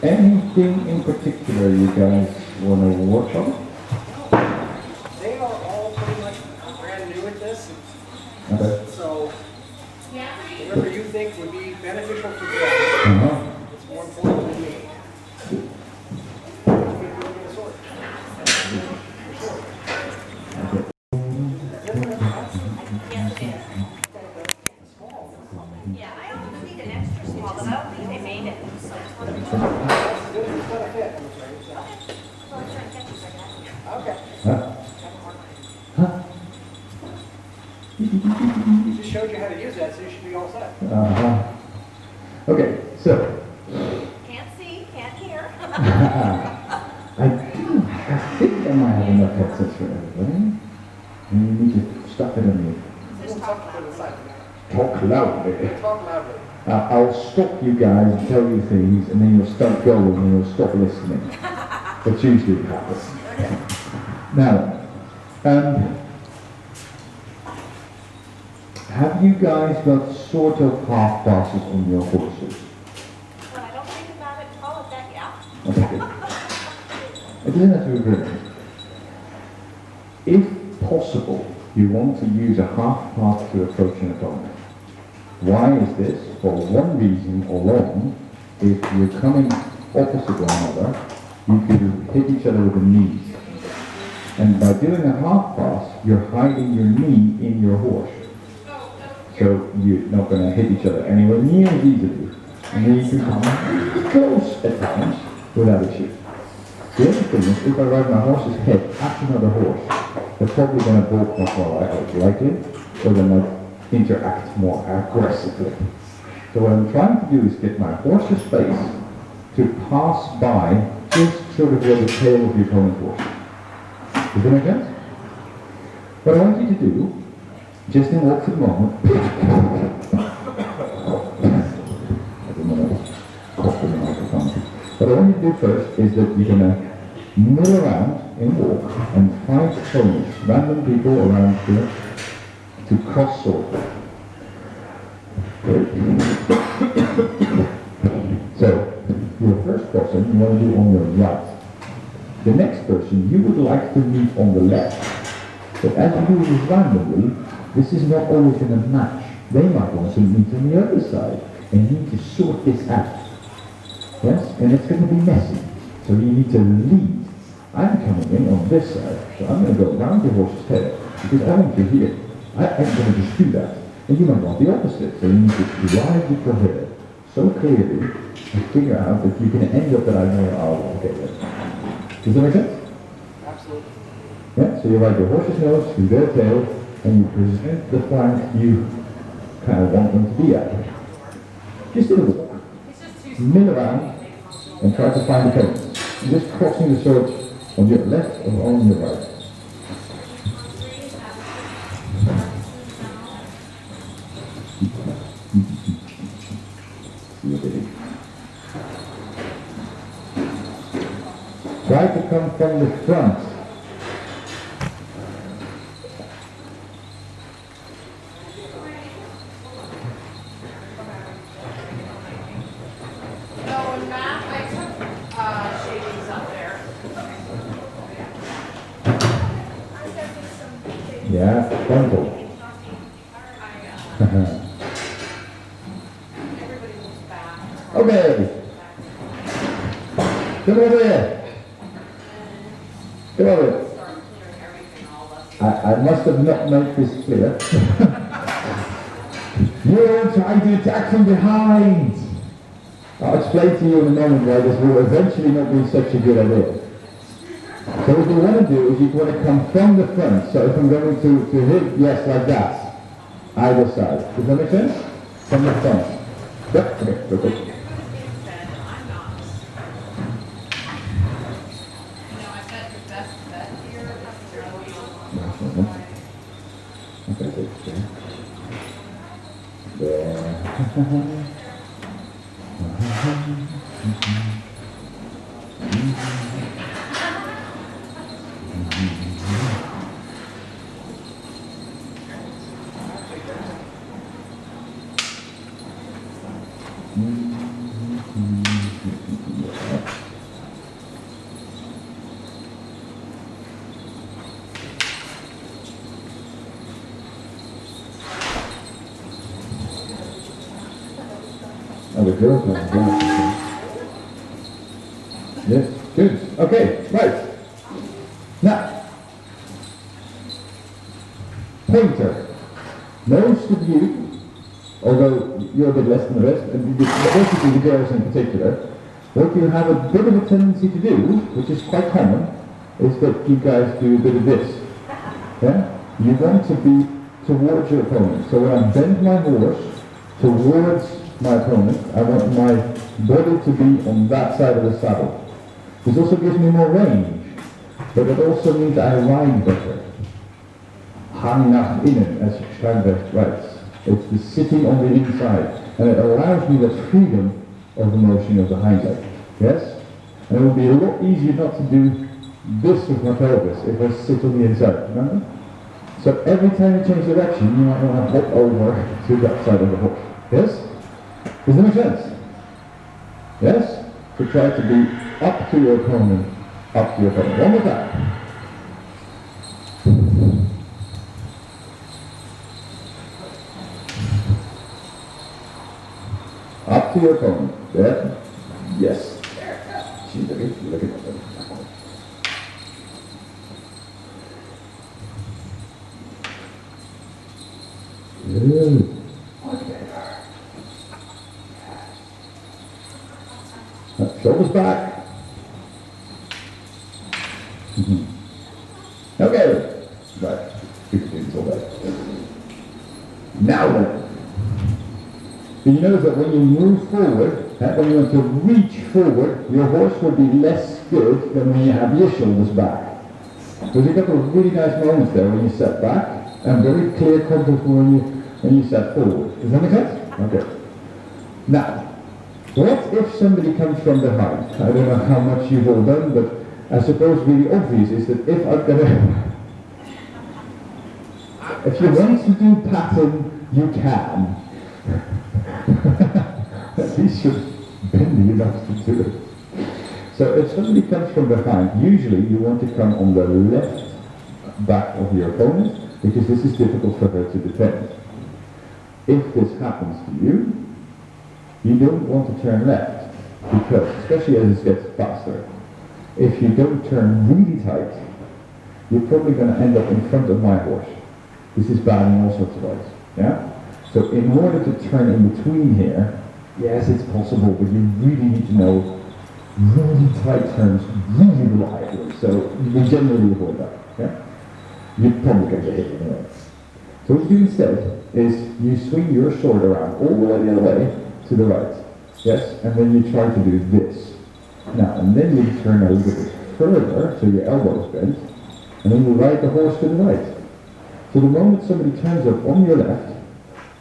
Anything in particular you guys want to work on? They are all pretty much brand new at this. Okay. So, whatever you think would be beneficial for them, it's more important than me. Yeah, I almost need an extra small, but I don't think they made it. Okay. Huh? Huh? He just showed you how to use that, so you should be all set. Okay, so. Can't see, can't hear. I think I might have enough headsets for everybody. And you need to stuff it in me. Just talk to the side. Talk loudly. Talk loudly. I'll stop you guys and tell you things, and then you'll start going and you'll stop listening. That's usually what happens. Okay. Now, have you guys got sort of half passes on your horses? Well, I don't think about it, call it that, yeah. Okay, good. It doesn't have to be brilliant. If possible, you want to use a half path to approach an opponent. Why is this? For one reason alone, if you're coming opposite one another, you could hit each other with the knees. And by doing a half pass, you're hiding your knee in your horse. So you're not going to hit each other anywhere near as easily. And then you can come really close at times without a shoot. The other thing is, if I ride my horse's head at another horse, they're probably going to bolt much more likely, or they might interact more aggressively. So what I'm trying to do is get my horse's space to pass by just sort of where the tail of the opponent's horse. Does that make sense? What I want you to do, just in walks at the moment, I don't want to cough in the microphone. What I want you to do first is that you're going to mill around and walk and find opponents, random people around here, to cross sword. So, your first person you want to do on your right. The next person you would like to meet on the left. But as you do this randomly, this is not always going to match. They might want to meet on the other side, and you need to sort this out. Yes? And it's going to be messy. So you need to lead. I'm coming in on this side, so I'm going to go around the horse's head, because I want you here. I'm going to just do that. And you might want the opposite, so you need to drive with your head so clearly and figure out that you can end up that I know I'll get it. Does that make sense? Absolutely. Yeah, so you ride your horse's nose through their tail, and you present the flank you kind of want them to be at. Just in a walk. Mill around and try to find the opponents. Just crossing the sword on your left or on your right. Try to come from the front. Yeah, frontal. Okay. Come over here. Come over. I must have not made this clear. You're trying to attack from behind. I'll explain to you in a moment why this will eventually not be such a good idea. So what you want to do is you want to come from the front. So if I'm going to hit, yes, like that. Either side. Does that make sense? From the front. Yep, okay, perfect. Okay, there. girls wearing glasses. Yes, good. Okay, right. Now, pointer. Most of you, although you're a bit less than the rest, and basically the girls in particular, what you have a bit of a tendency to do, which is quite common, is that you guys do a bit of this. Yeah? You want to be towards your opponent. So when I bend my horse towards my opponent, I want my body to be on that side of the saddle. This also gives me more range, but it also means I ride better. Hang nach innen, as Steinbeck writes. It's the sitting on the inside, and it allows me the freedom of the motion of the hind leg. Yes? And it would be a lot easier not to do this with my pelvis if I sit on the inside, remember? So every time you change direction, you might want to hop over to that side of the horse. Yes? Does that make sense? Yes? So try to be up to your opponent, up to your opponent. One more time. Up to your opponent. There. Yes. She's looking at them. Good. Okay. Shoulders back. Okay. Right. We can do this all day. Now then. You notice that when you move forward, when you want to reach forward, your horse will be less good than when you have your shoulders back. There's a couple of really nice moments there when you set back, and very clear contact when you set forward. Does that make sense? Okay. Now, what if somebody comes from behind? I don't know how much you've all done, but I suppose really obvious is that if I've got a... If you want to do pattern, you can. At least you're bendy enough to do it. So if somebody comes from behind, usually you want to come on the left back of your opponent, because this is difficult for her to defend. If this happens to you, you don't want to turn left, because, especially as it gets faster, if you don't turn really tight, you're probably going to end up in front of my horse. This is bad in all sorts of ways. Yeah? So in order to turn in between here, yes, it's possible, but you really need to know really tight turns really reliably. So we generally avoid that. Yeah? You're probably going to get hit anyway. So what you do instead is you swing your sword around all the way the other way to the right. Yes? And then you try to do this. Now, and then you turn a little bit further so your elbow is bent, and then you ride the horse to the right. So the moment somebody turns up on your left,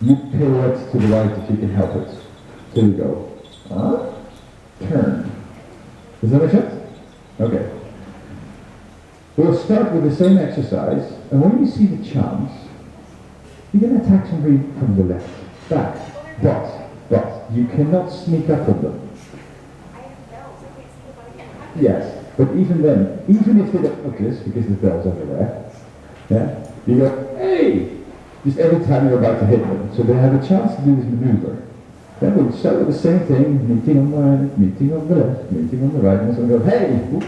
you pirouette to the right if you can help it. So you go, turn. Does that make sense? Okay. We'll start with the same exercise, and when you see the chance, you're going to attack somebody from the left, back. But you cannot sneak up on them. Yes, but even then, even if they don't look this, because there's bells everywhere, yeah, you go, hey! Just every time you're about to hit them, so they have a chance to do this maneuver. Then we'll start with the same thing, meeting on the right, meeting on the left, meeting on the right, and so we go, hey! Whoop.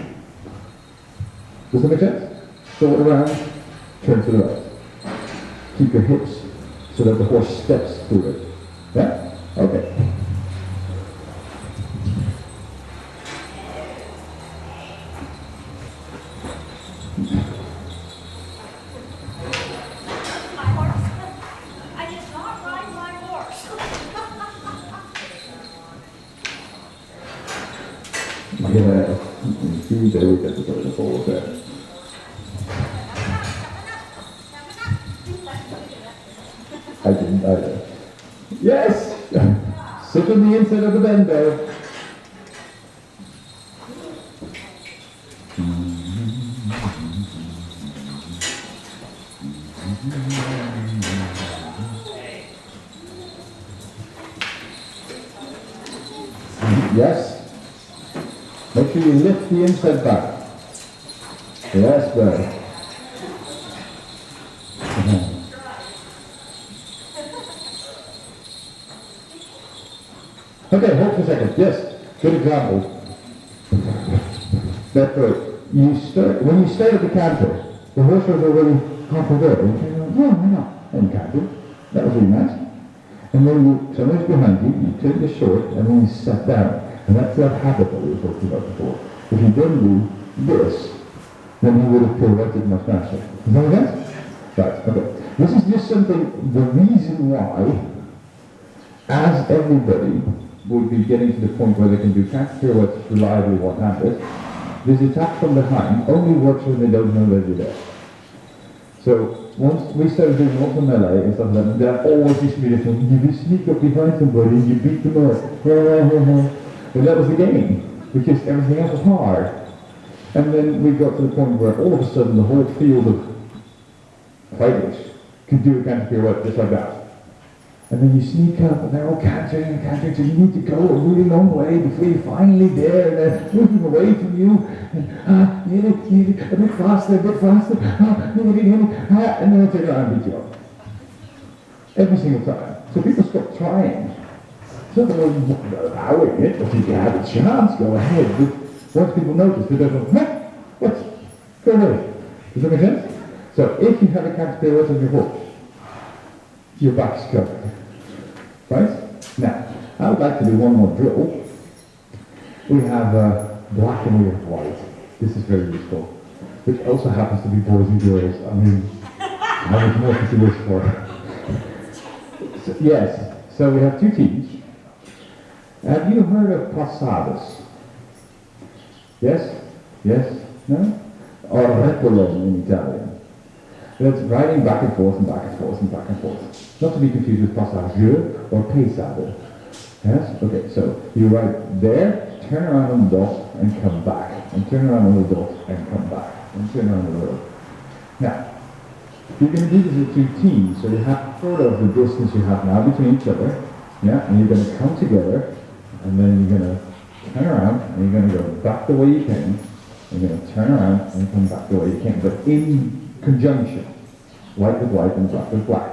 Does that make sense? Sword around, turn to the right. Keep your hips so that the horse steps through it. Yeah? Okay. My horse. I did not ride my horse. Yeah. See, there we get the ball there. I didn't either. Yes! Sit on the inside of the bendo. Yes? Make sure you lift the inside back. Yes, better. Okay, hold Good example. That's right. When you start at the canter, the horse was already halfway there. And you say, no, why not? And you canter. That was really nice. And then someone's behind you, you turn the sword, and then you sat down. And that's that habit that we were talking about before. If you didn't do this, then you would have pirouetted much faster. Does that make sense? Right, okay. This is just something, the reason why, as everybody would be getting to the point where they can do canter pirouettes reliably one-handed, this attack from behind only works when they don't know that you're there. So once we started doing lots of melee and stuff like that, there always used to be this thing, you sneak up behind somebody and you beat them up. And that was the game, because everything else was hard. And then we got to the point where all of a sudden the whole field of fighters could do a canter pirouette just like that. And then you sneak up and they're all cantering and cantering, so you need to go a really long way before you're finally there, and they're moving away from you, and nearly, a bit faster, and then they turn around and beat you up. Every single time. So people stop trying. It's not that we're allowing it, but if you have a chance, go ahead. But once people notice, they don't go, what? Go away. Does that make sense? So if you have a canter pirouette on your horse, your back's covered. Right? Now, I would like to do one more drill. We have black and we have white. This is very useful. Which also happens to be boys and girls. I mean, how much more could you wish for? So, yes, so we have two teams. Have you heard of passadas? Yes? Yes? No? Or reculum in Italian. That's riding back and forth and back and forth and back and forth. Not to be confused with passage or pesade. Yes? Okay, so you ride there, turn around on the dot and come back. And turn around on the dot and come back. And turn around on the dot. Now, you're going to do this with two teams, so you have sort of the distance you have now between each other. Yeah? And you're going to come together, and then you're going to turn around, and you're going to go back the way you came. You're going to turn around and come back the way you came, but in conjunction. White with white and black with black.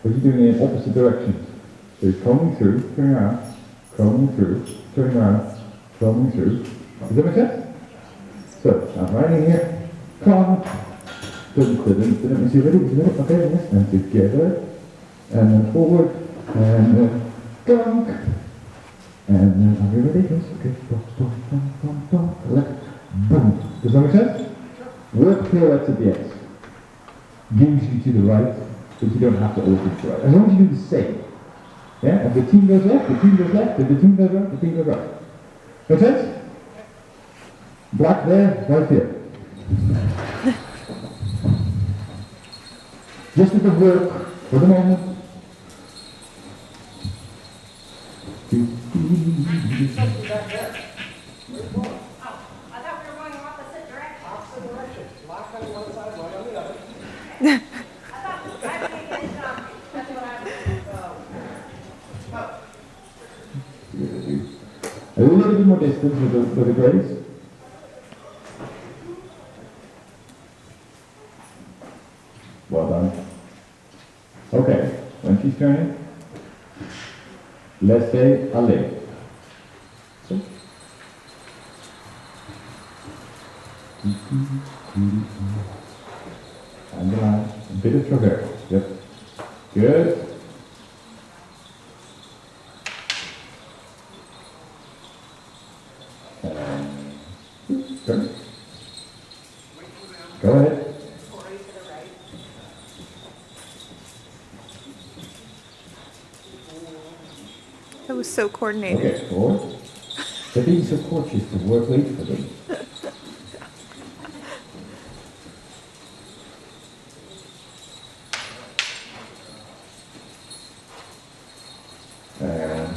But you're doing it in opposite directions. So you're combing through, turning around, combing through, turning around, combing through. Does that make sense? So, I'm riding here, come, let me see, ready, okay, yes, and together, and then forward, and then gunk, and then, are we ready? Yes, okay, left, boom. Does that make sense? Work pirouettes at the ends. Gives you to the right, but you don't have to always do the right. As long as you do the same. Yeah? If the team goes left, the team goes left. If the team goes right, the team goes right. Make sense? Black there, right here. Just a bit of work for the moment. A little bit more distance with the grace. Well done. Okay, when she's turning, let's say allez. So. And the line, a bit of traverse. Yep. Good. Turn. Go ahead. That was so coordinated. Okay, forward. They're being so cautious to work late for them. And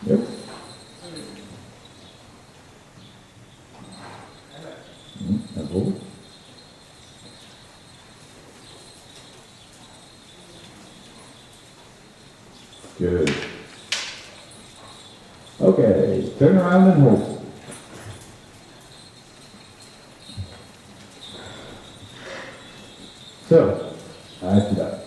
yep. And forward. Good. Okay, turn around and hold. So, after that.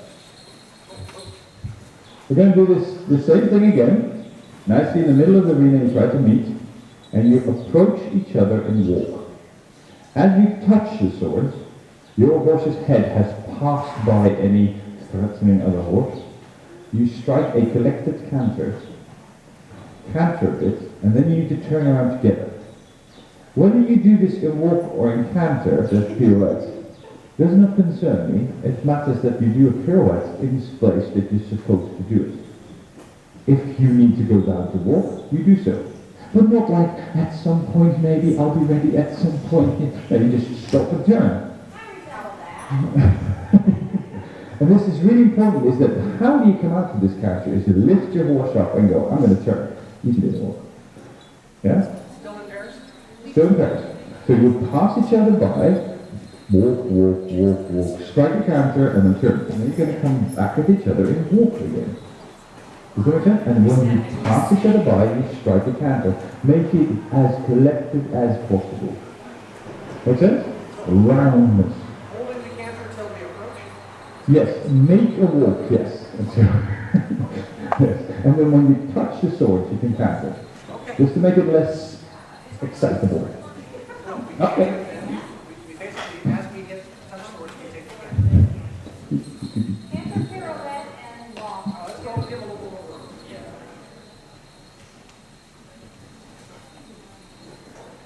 We're going to do the same thing again, Nicely in the middle of the arena, you try to meet, and you approach each other and walk. As you touch the swords, your horse's head has passed by any threatening other horse. You strike a collected canter a bit, and then you need to turn around together. Whether you do this in walk or in canter, the pirouette, does not concern me. It matters that you do a pirouette in this place that you're supposed to do it. If you need to go down to walk, you do so. But not like, at some point maybe, I'll be ready at some point, maybe just stop and turn. And this is really important, is that how do you come out of this canter is to lift your horse up and go, I'm going to turn. You can do it walk. Yeah? Still in pairs? Still in pairs. So you pass each other by, walk, walk, walk, walk, strike a canter and then turn. And then you're going to come back with each other and walk again. Does that make sense? And when you pass each other by, you strike a canter. Make it as collected as possible. Make sense? Roundness. Holding the canter until we approach? Yes, make a walk, yes. Yes. And then when you touch the sword, you can canter. Okay. Just to make it less excitable. Okay. We basically, as we get touch swords, we take the canter. Canter, pirouette, and long. Let's go give a little over.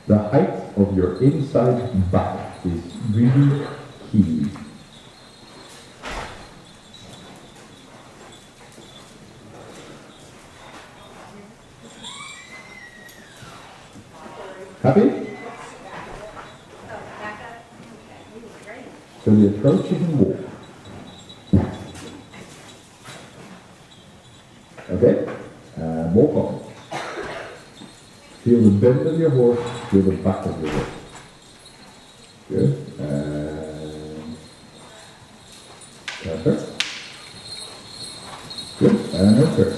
The height of your inside back is really key. Happy? Oh, back up. Okay, great. So the approach is in walk. Okay? Walk on. Feel the bend of your horse, feel the back of your horse. Good. Perfect. Good. And no turn.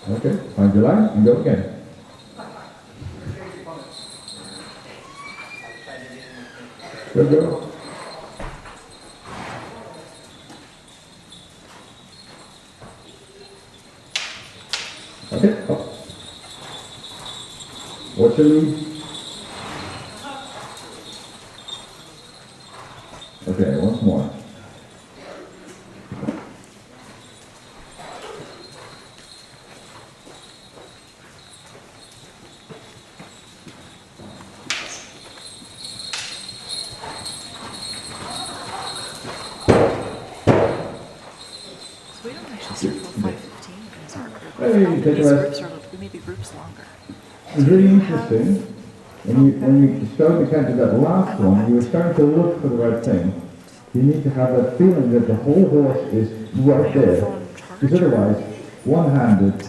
Okay, find your line and go again. Good, go. Okay, up. What's your lead? Okay, once more. We don't actually start till 5:15 as our group. Hey, take a These rest. groups are, maybe groups longer. It's really interesting. When you started to catch that last one, you were starting to look for the right thing. You need to have that feeling that the whole horse is right there. Because otherwise, one-handed